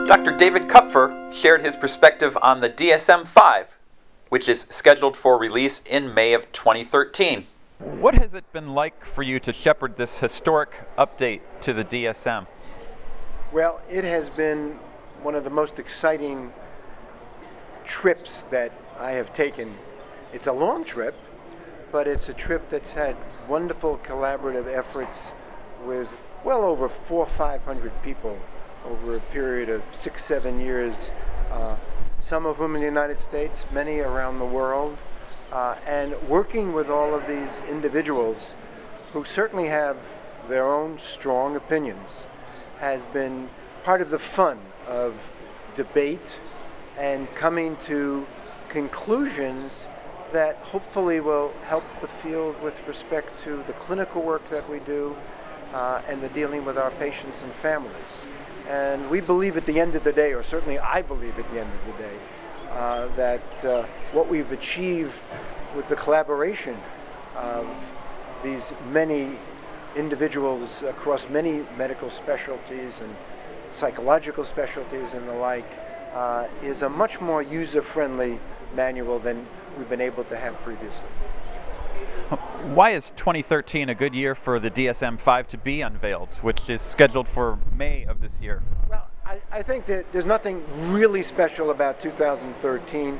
Dr. David Kupfer shared his perspective on the DSM-5, which is scheduled for release in May of 2013. What has it been like for you to shepherd this historic update to the DSM? Well, it has been one of the most exciting trips that I have taken. It's a long trip, but it's a trip that's had wonderful collaborative efforts with well over 400 or 500 people over a period of 6-7 years, some of whom in the United States, many around the world, and working with all of these individuals who certainly have their own strong opinions has been part of the fun of debate and coming to conclusions that hopefully will help the field with respect to the clinical work that we do and the dealing with our patients and families. And we believe at the end of the day, or certainly I believe at the end of the day, that what we've achieved with the collaboration of these many individuals across many medical specialties and psychological specialties and the like is a much more user-friendly manual than we've been able to have previously. Why is 2013 a good year for the DSM-5 to be unveiled, which is scheduled for May of this year? Well, I think that there's nothing really special about 2013.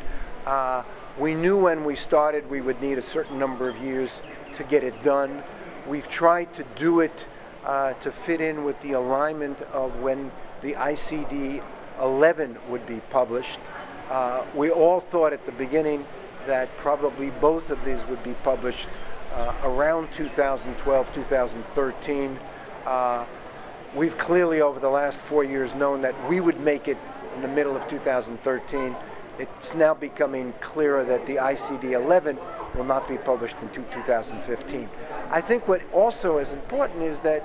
We knew when we started we would need a certain number of years to get it done. We've tried to do it to fit in with the alignment of when the ICD-11 would be published. We all thought at the beginning that probably both of these would be published around 2012, 2013. We've clearly over the last 4 years known that we would make it in the middle of 2013. It's now becoming clearer that the ICD-11 will not be published until 2015. I think what also is important is that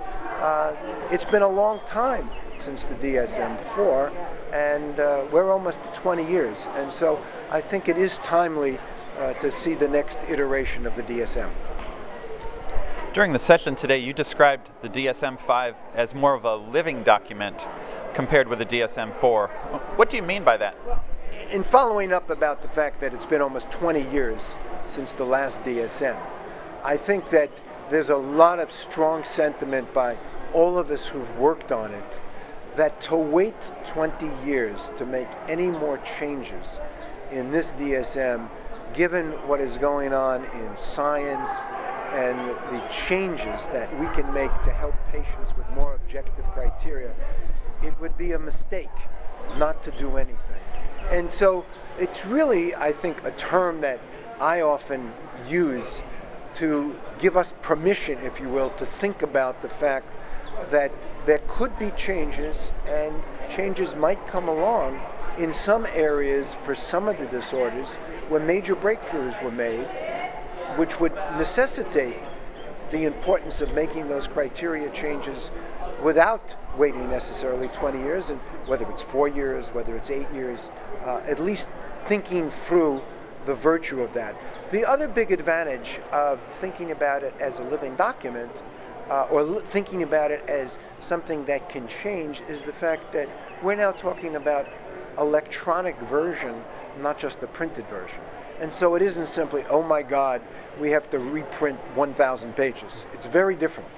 it's been a long time since the DSM-4, and we're almost at 20 years. And so I think it is timely to see the next iteration of the DSM. During the session today, you described the DSM-5 as more of a living document compared with the DSM-4. What do you mean by that? Well, in following up about the fact that it's been almost 20 years since the last DSM, I think that there's a lot of strong sentiment by all of us who've worked on it that to wait 20 years to make any more changes in this DSM, given what is going on in science and the changes that we can make to help patients with more objective criteria, it would be a mistake not to do anything. And so it's really, I think, a term that I often use to give us permission, if you will, to think about the fact that there could be changes, and changes might come along in some areas for some of the disorders where major breakthroughs were made, which would necessitate the importance of making those criteria changes without waiting necessarily 20 years, and whether it's 4 years, whether it's 8 years, at least thinking through the virtue of that. The other big advantage of thinking about it as a living document or thinking about it as something that can change is the fact that we're now talking about electronic version, not just the printed version. And so it isn't simply, oh my God, we have to reprint 1,000 pages. It's very different.